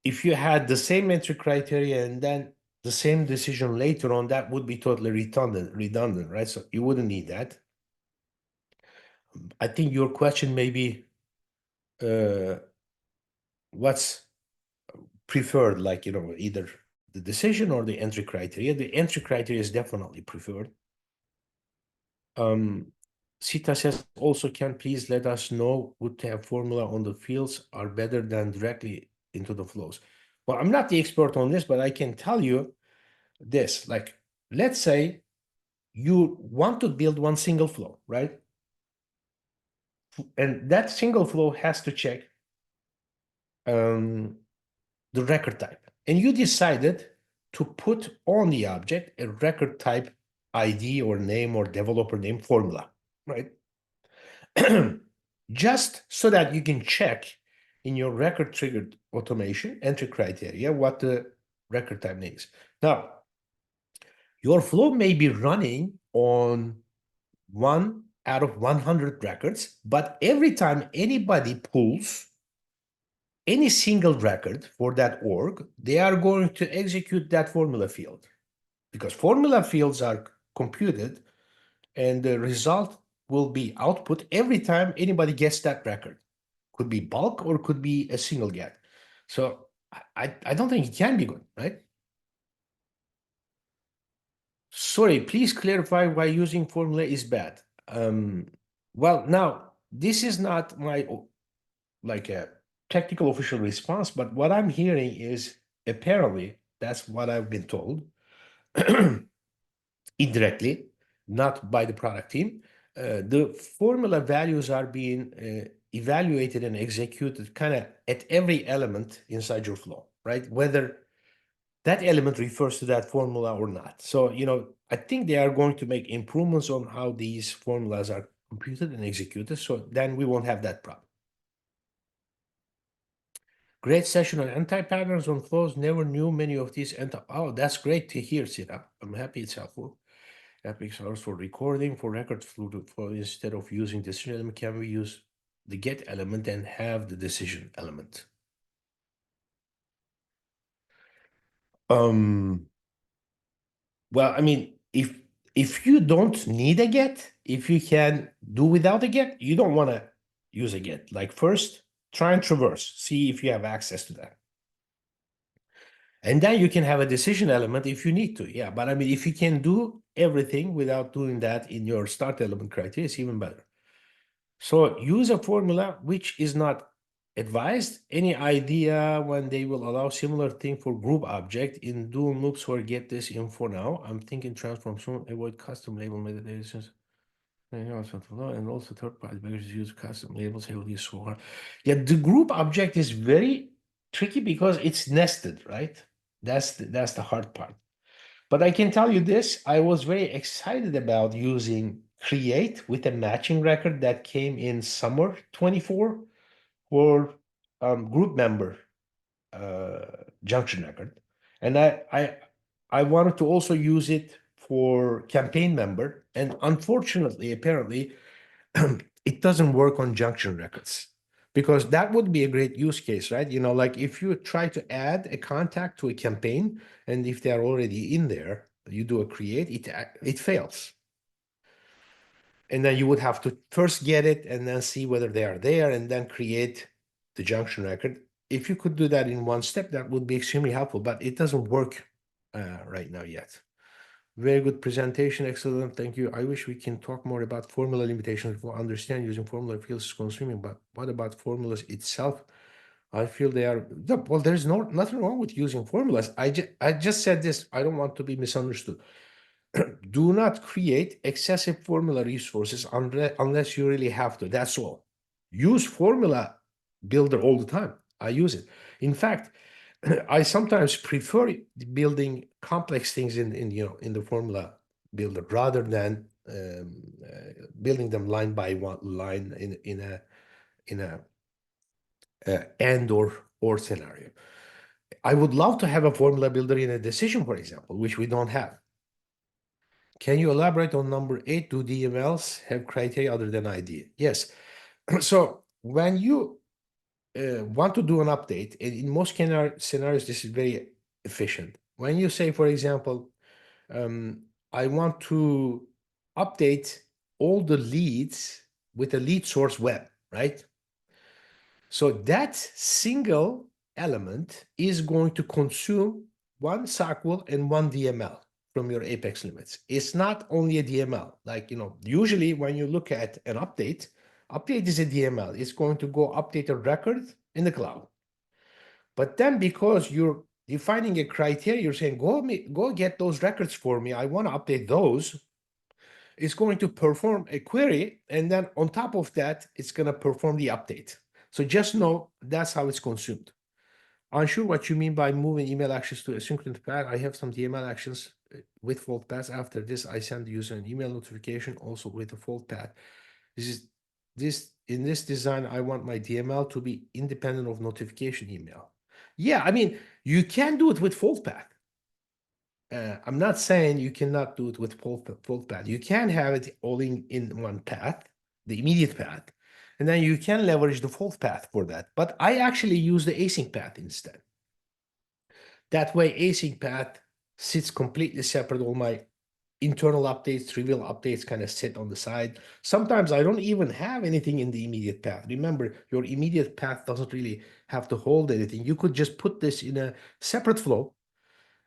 if you had the same entry criteria and then the same decision later on, that would be totally redundant, right? So you wouldn't need that. I think your question may be, what's preferred, like, you know, either the decision or the entry criteria. The entry criteria is definitely preferred. Sita says, also, can please let us know would tab formula on the fields are better than directly into the flows? Well, I'm not the expert on this, but I can tell you this. Like, let's say you want to build one single flow, right? And that single flow has to check the record type. And you decided to put on the object a record type ID or name or developer name formula, right? Just so that you can check in your record triggered automation entry criteria what the record type is. Now, your flow may be running on 1 out of 100 records, but every time anybody pulls any single record for that org, they are going to execute that formula field, because formula fields are computed and the result will be output every time anybody gets that record. Could be bulk or could be a single get. So I don't think it can be good, right? Sorry, please clarify why using formula is bad. Well, now, this is not my like a technical official response, but what I'm hearing is apparently that's what I've been told indirectly, not by the product team. The formula values are being evaluated and executed kind of at every element inside your flow, right? Whether that element refers to that formula or not. So, you know, I think they are going to make improvements on how these formulas are computed and executed. So then we won't have that problem. Great session on anti-patterns on flows. Never knew many of these. Oh, that's great to hear, Sita. I'm happy it's helpful. Epic source for recording, for record flow, instead of using decision element, can we use the get element and have the decision element? Well, I mean, if you don't need a get, if you can do without a get, you don't want to use a get. Like, first, try and traverse, see if you have access to that. And then you can have a decision element if you need to. Yeah, but I mean, if you can do everything without doing that in your start element criteria, it's even better. So use a formula which is not advised. Any idea when they will allow similar thing for group object in doing loops or get this info now? I'm thinking transform soon, avoid custom label metadata. And also third-party packages use custom labels heavily so hard. Yeah, the group object is very tricky because it's nested, right? That's the hard part. But I can tell you this, I was very excited about using create with a matching record that came in summer 24 for group member junction record. And I wanted to also use it for campaign member. And unfortunately, apparently, it doesn't work on junction records, because that would be a great use case, right? You know, like if you try to add a contact to a campaign, and if they are already in there, you do a create, it fails. And then you would have to first get it and then see whether they are there and then create the junction record. If you could do that in one step, that would be extremely helpful, but it doesn't work right now yet. Very good presentation, excellent, thank you. I wish we can talk more about formula limitations. For understand using formula fields is consuming, but what about formulas itself? I feel they are, well, there's nothing wrong with using formulas. I just said this, I don't want to be misunderstood. Do not create excessive formula resources unless you really have to. That's all. Use formula builder all the time. I use it. In fact, I sometimes prefer building complex things in the formula builder rather than building them line by line in a and or scenario. I would love to have a formula builder in a decision, for example, which we don't have. Can you elaborate on number 8? Do DMLs have criteria other than ID? Yes. So when you want to do an update, and in most scenarios, this is very efficient. When you say, for example, I want to update all the leads with a lead source web, right? So that single element is going to consume one SOQL and one DML from your Apex limits. It's not only a DML. Like, usually when you look at an update is a DML. It's going to go update a record in the cloud. But then because you're defining a criteria, you're saying, go get those records for me. I want to update those. It's going to perform a query. And then on top of that, it's going to perform the update. So just know that's how it's consumed. Unsure what you mean by moving email actions to asynchronous path. I have some DML actions with fault paths. After this, I send the user an email notification also with a fault path. In this design, I want my DML to be independent of notification email. Yeah, I mean, you can do it with fault path. I'm not saying you cannot do it with fault path. You can have it all in one path, the immediate path, and then you can leverage the fault path for that. But I actually use the async path instead. That way, async path sits completely separate. All my internal updates, trivial updates kind of sit on the side. Sometimes I don't even have anything in the immediate path. Remember, your immediate path doesn't really have to hold anything. You could just put this in a separate flow.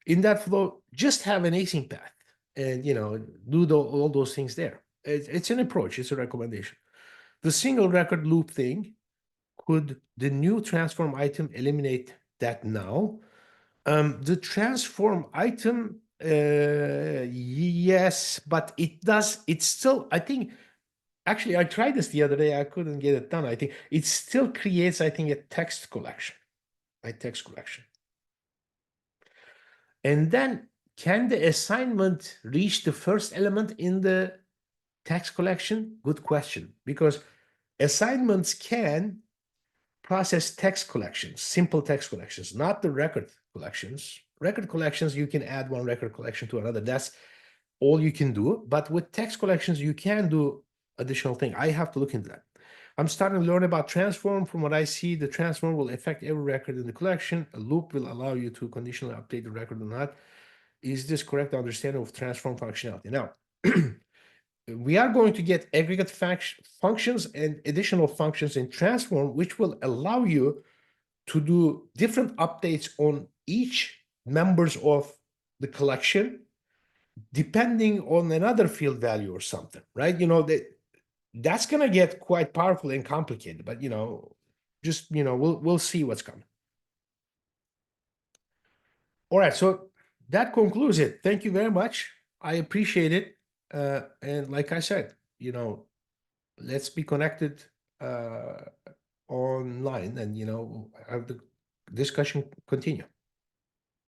In that flow, just have an async path and, do all those things there. It's an approach. It's a recommendation. The single record loop thing, could the new transform item eliminate that now? The transform item, yes, but it's still, I think, actually, I tried this the other day. I couldn't get it done. I think it still creates, I think, a text collection, And then can the assignment reach the first element in the text collection? Good question, because assignments can process text collections, simple text collections, not the record collections. Record collections, you can add one record collection to another. That's all you can do. But with text collections, you can do additional thing. I have to look into that. I'm starting to learn about transform. From what I see, the transform will affect every record in the collection. A loop will allow you to conditionally update the record or not. Is this correct understanding of transform functionality? Now, we are going to get aggregate functions and additional functions in transform, which will allow you to do different updates on each members of the collection, depending on another field value or something, right? That's going to get quite powerful and complicated, but just we'll see what's coming. All right, so that concludes it. Thank you very much. I appreciate it. And like I said, let's be connected online and have the discussion continue.